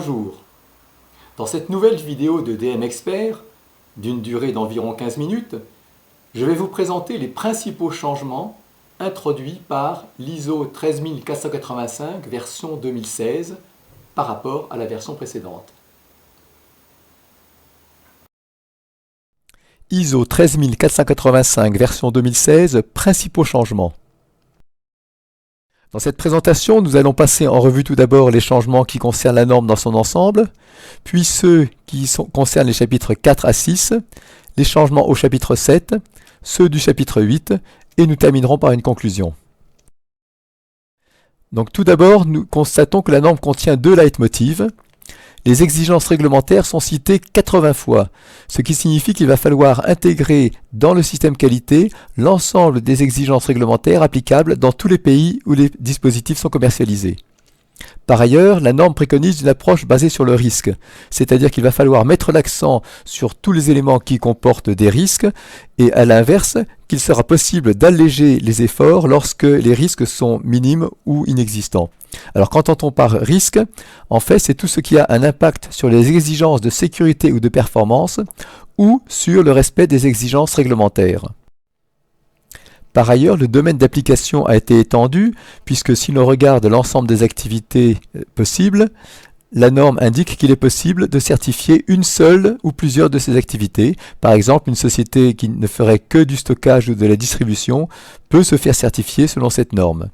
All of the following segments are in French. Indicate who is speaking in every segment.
Speaker 1: Bonjour. Dans cette nouvelle vidéo de DM Expert, d'une durée d'environ 15 minutes, je vais vous présenter les principaux changements introduits par l'ISO 13485 version 2016 par rapport à la version précédente.
Speaker 2: ISO 13485 version 2016, principaux changements. Dans cette présentation, nous allons passer en revue tout d'abord les changements qui concernent la norme dans son ensemble, puis ceux qui concernent les chapitres 4 à 6, les changements au chapitre 7, ceux du chapitre 8, et nous terminerons par une conclusion. Donc tout d'abord, nous constatons que la norme contient deux leitmotivs. Les exigences réglementaires sont citées 80 fois, ce qui signifie qu'il va falloir intégrer dans le système qualité l'ensemble des exigences réglementaires applicables dans tous les pays où les dispositifs sont commercialisés. Par ailleurs, la norme préconise une approche basée sur le risque, c'est-à-dire qu'il va falloir mettre l'accent sur tous les éléments qui comportent des risques et à l'inverse, qu'il sera possible d'alléger les efforts lorsque les risques sont minimes ou inexistants. Alors qu'entend-on par risque? En fait, c'est tout ce qui a un impact sur les exigences de sécurité ou de performance ou sur le respect des exigences réglementaires. Par ailleurs, le domaine d'application a été étendu puisque si l'on regarde l'ensemble des activités possibles, la norme indique qu'il est possible de certifier une seule ou plusieurs de ces activités. Par exemple, une société qui ne ferait que du stockage ou de la distribution peut se faire certifier selon cette norme.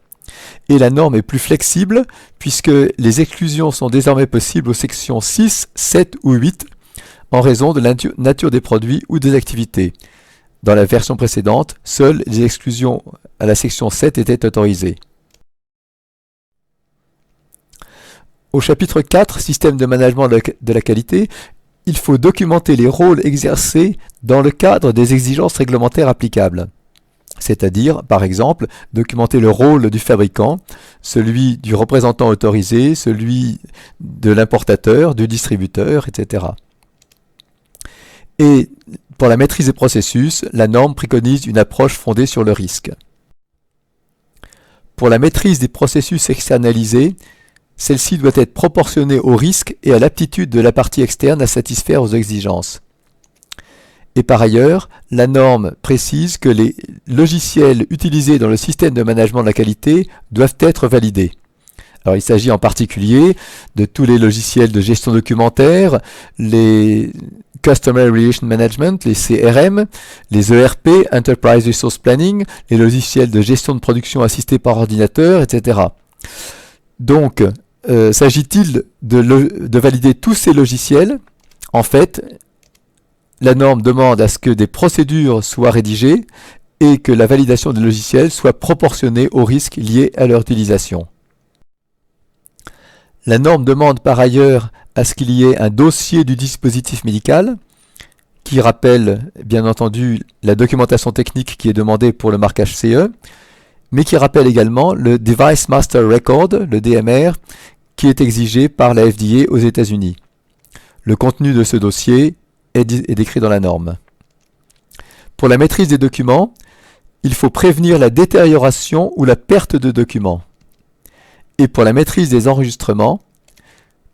Speaker 2: Et la norme est plus flexible puisque les exclusions sont désormais possibles aux sections 6, 7 ou 8 en raison de la nature des produits ou des activités. Dans la version précédente, seules les exclusions à la section 7 étaient autorisées. Au chapitre 4, système de management de la qualité, il faut documenter les rôles exercés dans le cadre des exigences réglementaires applicables. C'est-à-dire, par exemple, documenter le rôle du fabricant, celui du représentant autorisé, celui de l'importateur, du distributeur, etc. Et pour la maîtrise des processus, la norme préconise une approche fondée sur le risque. Pour la maîtrise des processus externalisés, celle-ci doit être proportionnée au risque et à l'aptitude de la partie externe à satisfaire aux exigences. Et par ailleurs, la norme précise que les logiciels utilisés dans le système de management de la qualité doivent être validés. Alors il s'agit en particulier de tous les logiciels de gestion documentaire, les Customer Relation Management, les CRM, les ERP, Enterprise Resource Planning, les logiciels de gestion de production assistés par ordinateur, etc. Donc, s'agit-il de valider tous ces logiciels? En fait, la norme demande à ce que des procédures soient rédigées et que la validation des logiciels soit proportionnée aux risques liés à leur utilisation. La norme demande par ailleurs à ce qu'il y ait un dossier du dispositif médical qui rappelle bien entendu la documentation technique qui est demandée pour le marquage CE, mais qui rappelle également le Device Master Record, le DMR, qui est exigé par la FDA aux États-Unis. Le contenu de ce dossier est décrit dans la norme. Pour la maîtrise des documents, il faut prévenir la détérioration ou la perte de documents. Et pour la maîtrise des enregistrements,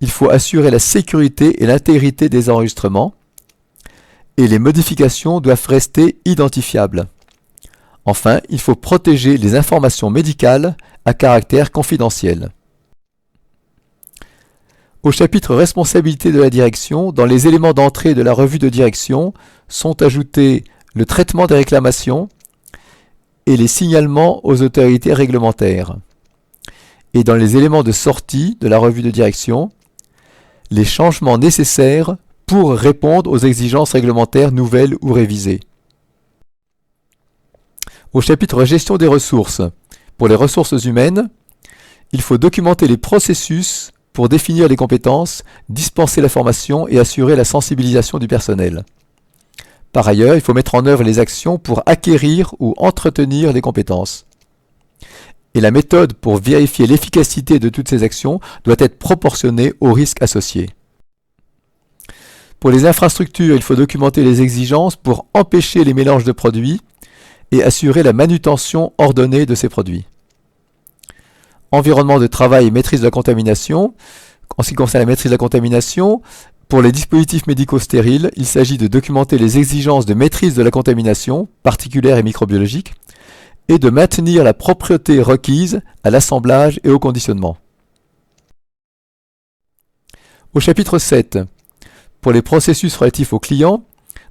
Speaker 2: il faut assurer la sécurité et l'intégrité des enregistrements et les modifications doivent rester identifiables. Enfin, il faut protéger les informations médicales à caractère confidentiel. Au chapitre responsabilité de la direction, dans les éléments d'entrée de la revue de direction sont ajoutés le traitement des réclamations et les signalements aux autorités réglementaires. Et dans les éléments de sortie de la revue de direction, les changements nécessaires pour répondre aux exigences réglementaires nouvelles ou révisées. Au chapitre gestion des ressources, pour les ressources humaines, il faut documenter les processus pour définir les compétences, dispenser la formation et assurer la sensibilisation du personnel. Par ailleurs, il faut mettre en œuvre les actions pour acquérir ou entretenir les compétences. Et la méthode pour vérifier l'efficacité de toutes ces actions doit être proportionnée aux risques associés. Pour les infrastructures, il faut documenter les exigences pour empêcher les mélanges de produits et assurer la manutention ordonnée de ces produits. Environnement de travail et maîtrise de la contamination. En ce qui concerne la maîtrise de la contamination, pour les dispositifs médicaux stériles, il s'agit de documenter les exigences de maîtrise de la contamination, particulière et microbiologique, et de maintenir la propreté requise à l'assemblage et au conditionnement. Au chapitre 7, pour les processus relatifs aux clients,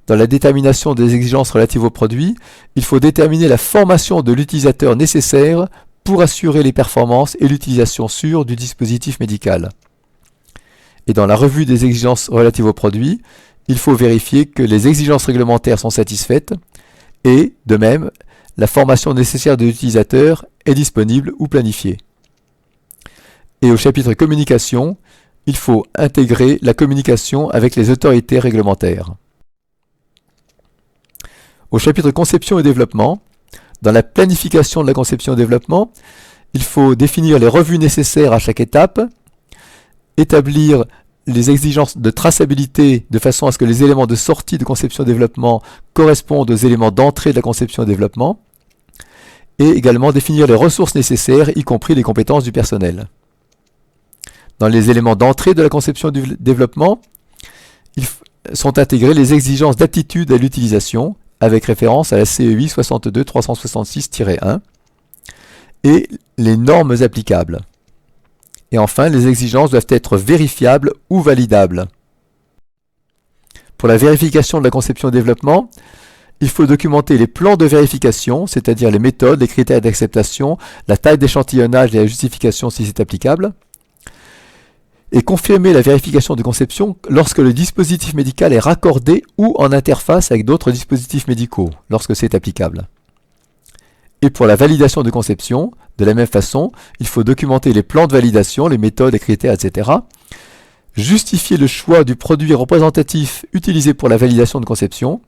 Speaker 2: dans la détermination des exigences relatives aux produits, il faut déterminer la formation de l'utilisateur nécessaire pour assurer les performances et l'utilisation sûre du dispositif médical. Et dans la revue des exigences relatives aux produits, il faut vérifier que les exigences réglementaires sont satisfaites et, de même, la formation nécessaire de l'utilisateur est disponible ou planifiée. Et au chapitre communication, il faut intégrer la communication avec les autorités réglementaires. Au chapitre conception et développement, dans la planification de la conception et développement, il faut définir les revues nécessaires à chaque étape, établir les exigences de traçabilité de façon à ce que les éléments de sortie de conception et développement correspondent aux éléments d'entrée de la conception et développement, et également définir les ressources nécessaires, y compris les compétences du personnel. Dans les éléments d'entrée de la conception et du développement, sont intégrées les exigences d'aptitude à l'utilisation, avec référence à la CEI 62-366-1, et les normes applicables. Et enfin, les exigences doivent être vérifiables ou validables. Pour la vérification de la conception et développement, il faut documenter les plans de vérification, c'est-à-dire les méthodes, les critères d'acceptation, la taille d'échantillonnage et la justification si c'est applicable, et confirmer la vérification de conception lorsque le dispositif médical est raccordé ou en interface avec d'autres dispositifs médicaux, lorsque c'est applicable. Et pour la validation de conception, de la même façon, il faut documenter les plans de validation, les méthodes, les critères, etc. Justifier le choix du produit représentatif utilisé pour la validation de conception.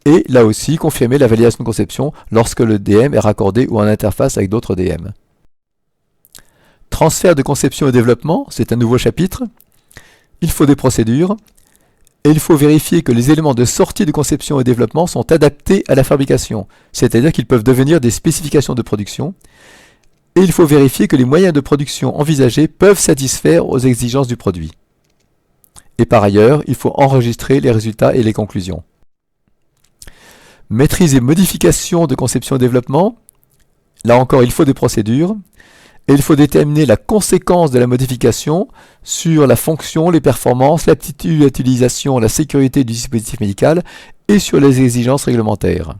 Speaker 2: Et là aussi, confirmer la validation de conception lorsque le DM est raccordé ou en interface avec d'autres DM. Transfert de conception et développement, c'est un nouveau chapitre. Il faut des procédures. Et il faut vérifier que les éléments de sortie de conception et développement sont adaptés à la fabrication, c'est-à-dire qu'ils peuvent devenir des spécifications de production. Et il faut vérifier que les moyens de production envisagés peuvent satisfaire aux exigences du produit. Et par ailleurs, il faut enregistrer les résultats et les conclusions. Maîtrise et modification de conception et développement. Là encore, il faut des procédures. Et il faut déterminer la conséquence de la modification sur la fonction, les performances, l'aptitude à l'utilisation, la sécurité du dispositif médical et sur les exigences réglementaires.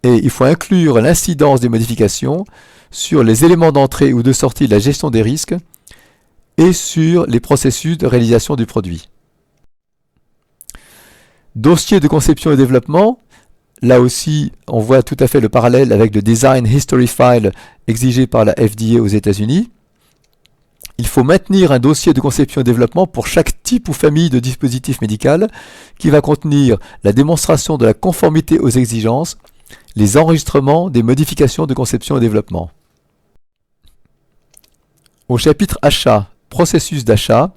Speaker 2: Et il faut inclure l'incidence des modifications sur les éléments d'entrée ou de sortie de la gestion des risques et sur les processus de réalisation du produit. Dossier de conception et développement. Là aussi, on voit tout à fait le parallèle avec le Design History File exigé par la FDA aux États-Unis. Il faut maintenir un dossier de conception et développement pour chaque type ou famille de dispositif médical qui va contenir la démonstration de la conformité aux exigences, les enregistrements des modifications de conception et développement. Au chapitre achat, processus d'achat,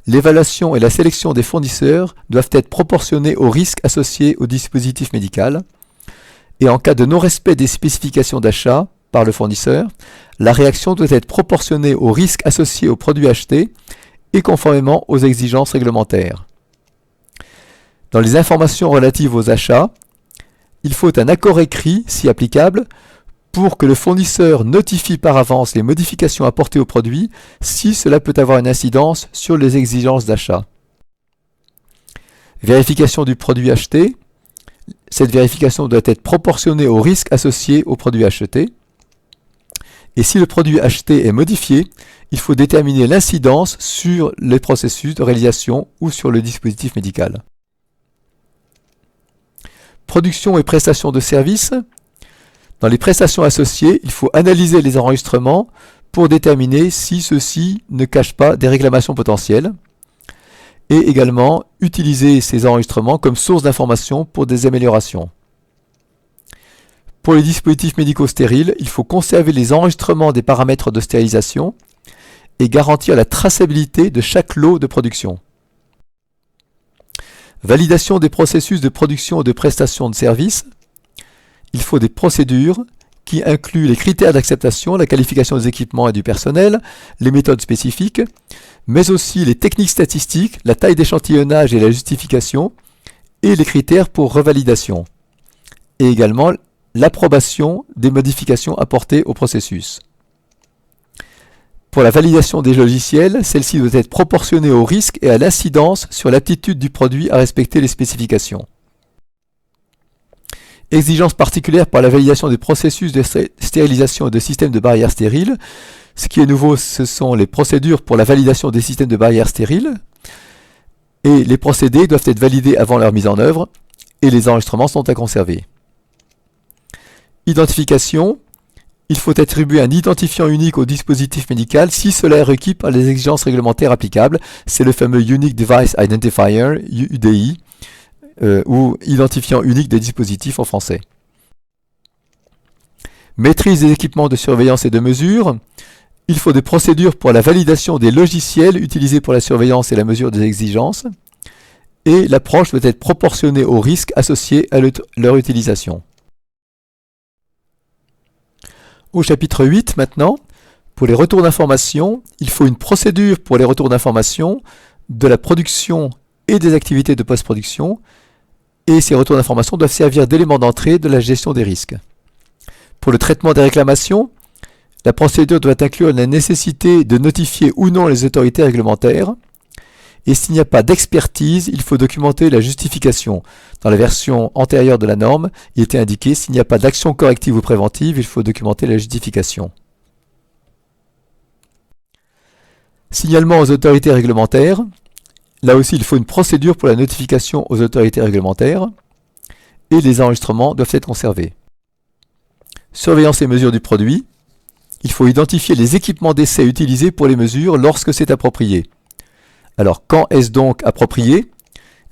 Speaker 2: l'évaluation et la sélection des fournisseurs doivent être proportionnées aux risques associés au dispositif médical. Et en cas de non-respect des spécifications d'achat par le fournisseur, la réaction doit être proportionnée aux risques associés aux produits achetés et conformément aux exigences réglementaires. Dans les informations relatives aux achats, il faut un accord écrit, si applicable, pour que le fournisseur notifie par avance les modifications apportées au produit si cela peut avoir une incidence sur les exigences d'achat. Vérification du produit acheté. Cette vérification doit être proportionnée aux risques associés au produit acheté. Et si le produit acheté est modifié, il faut déterminer l'incidence sur les processus de réalisation ou sur le dispositif médical. Production et prestation de services. Dans les prestations associées, il faut analyser les enregistrements pour déterminer si ceux-ci ne cachent pas des réclamations potentielles et également utiliser ces enregistrements comme source d'information pour des améliorations. Pour les dispositifs médicaux stériles, il faut conserver les enregistrements des paramètres de stérilisation et garantir la traçabilité de chaque lot de production. Validation des processus de production et de prestation de services. Il faut des procédures qui inclut les critères d'acceptation, la qualification des équipements et du personnel, les méthodes spécifiques, mais aussi les techniques statistiques, la taille d'échantillonnage et la justification, et les critères pour revalidation, et également l'approbation des modifications apportées au processus. Pour la validation des logiciels, celle-ci doit être proportionnée au risque et à l'incidence sur l'aptitude du produit à respecter les spécifications. Exigences particulières pour la validation des processus de stérilisation et de systèmes de barrières stériles. Ce qui est nouveau, ce sont les procédures pour la validation des systèmes de barrières stériles. Et les procédés doivent être validés avant leur mise en œuvre et les enregistrements sont à conserver. Identification. Il faut attribuer un identifiant unique au dispositif médical si cela est requis par les exigences réglementaires applicables. C'est le fameux Unique Device Identifier, UDI, ou identifiant unique des dispositifs en français. Maîtrise des équipements de surveillance et de mesure. Il faut des procédures pour la validation des logiciels utilisés pour la surveillance et la mesure des exigences. Et l'approche doit être proportionnée aux risques associés à leur utilisation. Au chapitre 8 maintenant, pour les retours d'information, il faut une procédure pour les retours d'information de la production et des activités de post-production, et ces retours d'information doivent servir d'éléments d'entrée de la gestion des risques. Pour le traitement des réclamations, la procédure doit inclure la nécessité de notifier ou non les autorités réglementaires, et s'il n'y a pas d'expertise, il faut documenter la justification. Dans la version antérieure de la norme, il était indiqué s'il n'y a pas d'action corrective ou préventive, il faut documenter la justification. Signalement aux autorités réglementaires. Là aussi, il faut une procédure pour la notification aux autorités réglementaires et les enregistrements doivent être conservés. Surveillance et mesure du produit. Il faut identifier les équipements d'essai utilisés pour les mesures lorsque c'est approprié. Alors, quand est-ce donc approprié?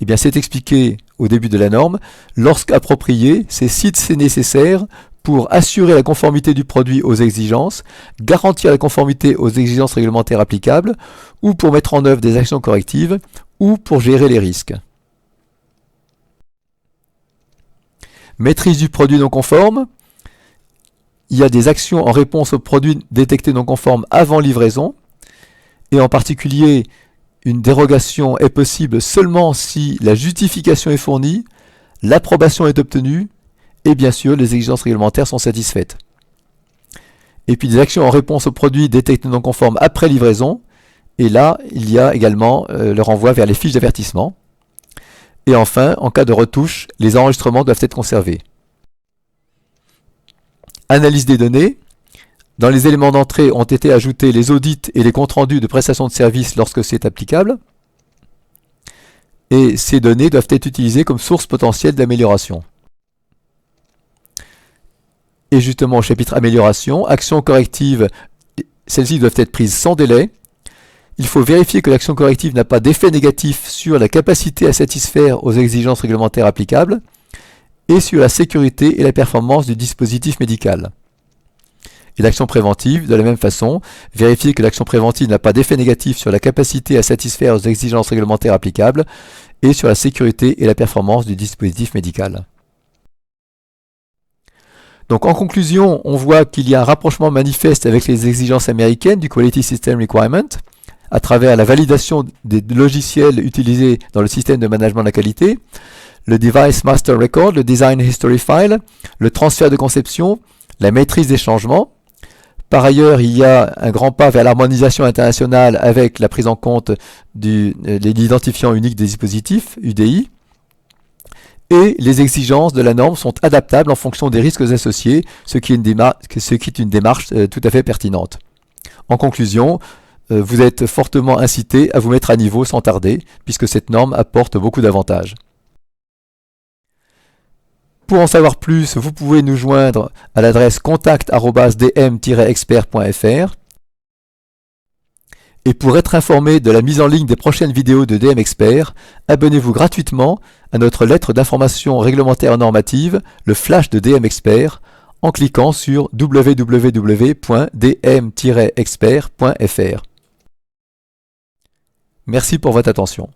Speaker 2: Eh bien, c'est expliqué au début de la norme. Lorsqu'approprié, c'est si c'est nécessaire pour assurer la conformité du produit aux exigences, garantir la conformité aux exigences réglementaires applicables, ou pour mettre en œuvre des actions correctives, ou pour gérer les risques. Maîtrise du produit non conforme. Il y a des actions en réponse aux produits détectés non conformes avant livraison, et en particulier, une dérogation est possible seulement si la justification est fournie, l'approbation est obtenue, et bien sûr, les exigences réglementaires sont satisfaites. Et puis des actions en réponse aux produits détectés non conformes après livraison, et là, il y a également le renvoi vers les fiches d'avertissement. Et enfin, en cas de retouche, les enregistrements doivent être conservés. Analyse des données. Dans les éléments d'entrée ont été ajoutés les audits et les comptes rendus de prestation de services lorsque c'est applicable. Et ces données doivent être utilisées comme source potentielle d'amélioration. Et justement au chapitre amélioration, actions correctives, celles-ci doivent être prises sans délai. Il faut vérifier que l'action corrective n'a pas d'effet négatif sur la capacité à satisfaire aux exigences réglementaires applicables et sur la sécurité et la performance du dispositif médical. Et l'action préventive, de la même façon, vérifier que l'action préventive n'a pas d'effet négatif sur la capacité à satisfaire aux exigences réglementaires applicables et sur la sécurité et la performance du dispositif médical. Donc en conclusion, on voit qu'il y a un rapprochement manifeste avec les exigences américaines du Quality System Requirement à travers la validation des logiciels utilisés dans le système de management de la qualité, le Device Master Record, le Design History File, le transfert de conception, la maîtrise des changements. Par ailleurs, il y a un grand pas vers l'harmonisation internationale avec la prise en compte de l'identifiant unique des dispositifs, UDI. Et les exigences de la norme sont adaptables en fonction des risques associés, ce qui est une démarche tout à fait pertinente. En conclusion, vous êtes fortement incité à vous mettre à niveau sans tarder, puisque cette norme apporte beaucoup d'avantages. Pour en savoir plus, vous pouvez nous joindre à l'adresse contact@dm-expert.fr. Et pour être informé de la mise en ligne des prochaines vidéos de DM Expert, abonnez-vous gratuitement à notre lettre d'information réglementaire normative, le flash de DM Expert, en cliquant sur www.dm-expert.fr. Merci pour votre attention.